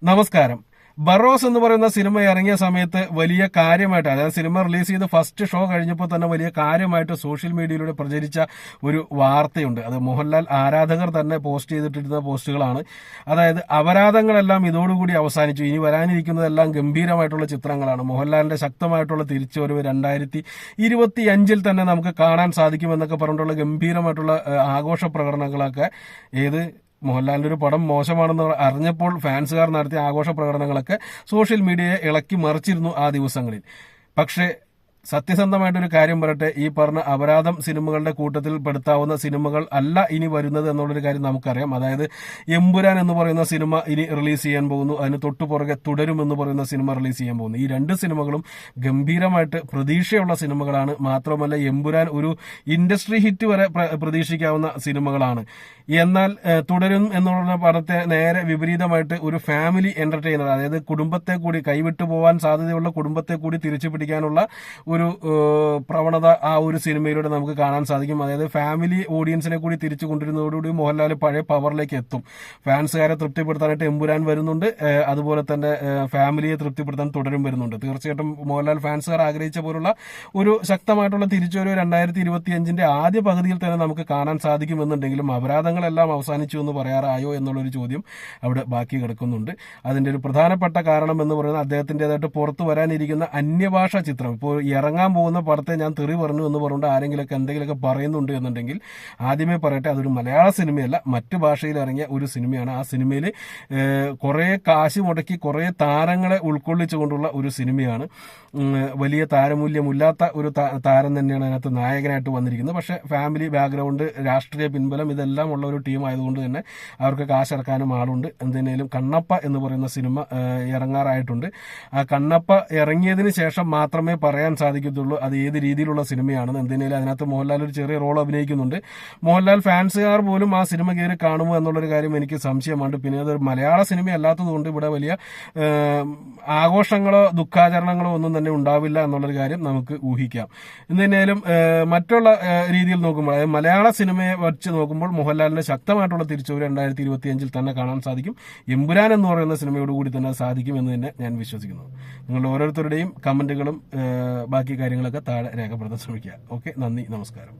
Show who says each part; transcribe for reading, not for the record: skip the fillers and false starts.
Speaker 1: നമസ്കാരം. ബറോസ് എന്ന് പറയുന്ന സിനിമ ഇറങ്ങിയ സമയത്ത് വലിയ കാര്യമായിട്ട്, അതായത് സിനിമ റിലീസ് ചെയ്ത് ഫസ്റ്റ് ഷോ കഴിഞ്ഞപ്പോൾ തന്നെ വലിയ കാര്യമായിട്ട് സോഷ്യൽ മീഡിയയിലൂടെ പ്രചരിച്ച ഒരു വാർത്തയുണ്ട്. അത് മോഹൻലാൽ ആരാധകർ തന്നെ പോസ്റ്റ് ചെയ്തിട്ടിരുന്ന പോസ്റ്റുകളാണ്. അതായത് അപരാധങ്ങളെല്ലാം ഇതോടുകൂടി അവസാനിച്ചു, ഇനി വരാനിരിക്കുന്നതെല്ലാം ഗംഭീരമായിട്ടുള്ള ചിത്രങ്ങളാണ്, മോഹൻലാലിന്റെ ശക്തമായിട്ടുള്ള തിരിച്ചുവരവ് 2025 തന്നെ നമുക്ക് കാണാൻ സാധിക്കുമെന്നൊക്കെ പറഞ്ഞിട്ടുള്ള ഗംഭീരമായിട്ടുള്ള ആഘോഷ പ്രകടനങ്ങളൊക്കെ മോഹൻലാലിന്റെ ഒരു പടം മോശമാണെന്ന് അറിഞ്ഞപ്പോൾ ഫാൻസുകാർ നടത്തിയ ആഘോഷ പ്രകടനങ്ങളൊക്കെ സോഷ്യൽ മീഡിയയെ ഇളക്കി മറിച്ചിരുന്നു ആ ദിവസങ്ങളിൽ. പക്ഷേ സത്യസന്ധമായിട്ടൊരു കാര്യം പറയട്ടെ, ഈ പറഞ്ഞ അപരാധം സിനിമകളുടെ കൂട്ടത്തിൽ പെടുത്താവുന്ന സിനിമകൾ അല്ല ഇനി വരുന്നത് എന്നുള്ളൊരു കാര്യം നമുക്കറിയാം. അതായത് എമ്പുരാൻ എന്ന് പറയുന്ന സിനിമ ഇനി റിലീസ് ചെയ്യാൻ പോകുന്നു, അതിന് തൊട്ടുപുറകെ തുടരും എന്ന് പറയുന്ന സിനിമ റിലീസ് ചെയ്യാൻ പോകുന്നു. ഈ രണ്ട് സിനിമകളും ഗംഭീരമായിട്ട് പ്രതീക്ഷയുള്ള സിനിമകളാണ്. മാത്രമല്ല എമ്പുരാൻ ഒരു ഇൻഡസ്ട്രി ഹിറ്റ് വരെ പ്രതീക്ഷിക്കാവുന്ന സിനിമകളാണ്. എന്നാൽ തുടരും എന്നുള്ള പടത്തെ നേരെ വിപരീതമായിട്ട് ഒരു ഫാമിലി എന്റർടൈനർ, അതായത് കുടുംബത്തെ കൂടി കൈവിട്ടു പോകാൻ സാധ്യതയുള്ള കുടുംബത്തെ കൂടി തിരിച്ചു പിടിക്കാനുള്ള ഒരു പ്രവണത ആ ഒരു സിനിമയിലൂടെ നമുക്ക് കാണാൻ സാധിക്കും. അതായത് ഫാമിലി ഓഡിയൻസിനെ കൂടി തിരിച്ചു കൊണ്ടുവരുന്നതോടുകൂടി മോഹൻലാൽ പഴയ പവറിലേക്ക് എത്തും. ഫാൻസുകാരെ തൃപ്തിപ്പെടുത്താനായിട്ട് എമ്പുരാൻ വരുന്നുണ്ട്, അതുപോലെ തന്നെ ഫാമിലിയെ തൃപ്തിപ്പെടുത്താൻ തുടരും വരുന്നുണ്ട്. തീർച്ചയായിട്ടും മോഹൻലാൽ ഫാൻസുകാർ ആഗ്രഹിച്ച പോലുള്ള ഒരു ശക്തമായിട്ടുള്ള തിരിച്ചുവരവ് 2025 ആദ്യ പകുതിയിൽ തന്നെ നമുക്ക് കാണാൻ സാധിക്കുമെന്നുണ്ടെങ്കിലും അപരാധങ്ങളെല്ലാം അവസാനിച്ചു എന്ന് പറയാറായോ എന്നുള്ളൊരു ചോദ്യം അവിടെ ബാക്കി കിടക്കുന്നുണ്ട്. അതിന്റെ ഒരു പ്രധാനപ്പെട്ട കാരണം എന്ന് പറയുന്നത് അദ്ദേഹത്തിന്റേതായിട്ട് പുറത്തു വരാനിരിക്കുന്ന അന്യഭാഷാ ചിത്രം. ഇപ്പോൾ ഇറങ്ങാൻ പോകുന്ന പടത്തെ ഞാൻ തെറി പറഞ്ഞു എന്ന് പറഞ്ഞുകൊണ്ട് ആരെങ്കിലൊക്കെ എന്തെങ്കിലുമൊക്കെ പറയുന്നുണ്ട് എന്നുണ്ടെങ്കിൽ ആദ്യമേ പറയട്ടെ, അതൊരു മലയാള സിനിമയല്ല, മറ്റു ഭാഷയിൽ ഇറങ്ങിയ ഒരു സിനിമയാണ്. ആ സിനിമയിൽ കുറെ കാശ് മുടക്കി കുറെ താരങ്ങളെ ഉൾക്കൊള്ളിച്ചുകൊണ്ടുള്ള ഒരു സിനിമയാണ്. വലിയ താരമൂല്യമില്ലാത്ത ഒരു താരം തന്നെയാണ് അതിനകത്ത് നായകനായിട്ട് വന്നിരിക്കുന്നത്. പക്ഷെ ഫാമിലി ബാക്ക്ഗ്രൗണ്ട്, രാഷ്ട്രീയ പിൻബലം ഇതെല്ലാം ഉള്ള ഒരു ടീം ആയതുകൊണ്ട് തന്നെ അവർക്ക് കാശിറക്കാനും ആളുണ്ട്. എന്തിനേലും കണ്ണപ്പ എന്ന് പറയുന്ന സിനിമ ഇറങ്ങാറായിട്ടുണ്ട്. ആ കണ്ണപ്പ ഇറങ്ങിയതിന് ശേഷം മാത്രമേ പറയാൻ സാധിക്കത്തുള്ളൂ അത് ഏത് രീതിയിലുള്ള സിനിമയാണെന്ന്. എന്തിനേലും അതിനകത്ത് മോഹൻലാൽ ഒരു ചെറിയ റോൾ അഭിനയിക്കുന്നുണ്ട്. മോഹൻലാൽ ഫാൻസുകാർ പോലും ആ സിനിമ കയറി കാണുമോ എന്നുള്ളൊരു കാര്യം എനിക്ക് സംശയമുണ്ട്. പിന്നെ അത് മലയാള സിനിമ അല്ലാത്തതുകൊണ്ട് ഇവിടെ വലിയ ആഘോഷങ്ങളോ ദുഃഖാചരണങ്ങളോ ഒന്നും തന്നെ ഉണ്ടാവില്ല എന്നുള്ളൊരു കാര്യം നമുക്ക് ഊഹിക്കാം. എന്തിനേലും മറ്റുള്ള രീതിയിൽ നോക്കുമ്പോൾ, അതായത് മലയാള സിനിമയെ വച്ച് നോക്കുമ്പോൾ മോഹൻലാലിന്റെ ശക്തമായിട്ടുള്ള തിരിച്ചുവരവ് 2025 തന്നെ കാണാൻ സാധിക്കും. എമ്പുരാൻ എന്ന് പറയുന്ന സിനിമയോടുകൂടി തന്നെ സാധിക്കും എന്ന് തന്നെ ഞാൻ വിശ്വസിക്കുന്നു. നിങ്ങളുടെ ഓരോരുത്തരുടെയും കമന്റുകളും ബാക്കി കാര്യങ്ങളൊക്കെ താഴെ രേഖപ്പെടുത്താൻ ശ്രമിക്കുക. ഓക്കെ, നന്ദി, നമസ്കാരം.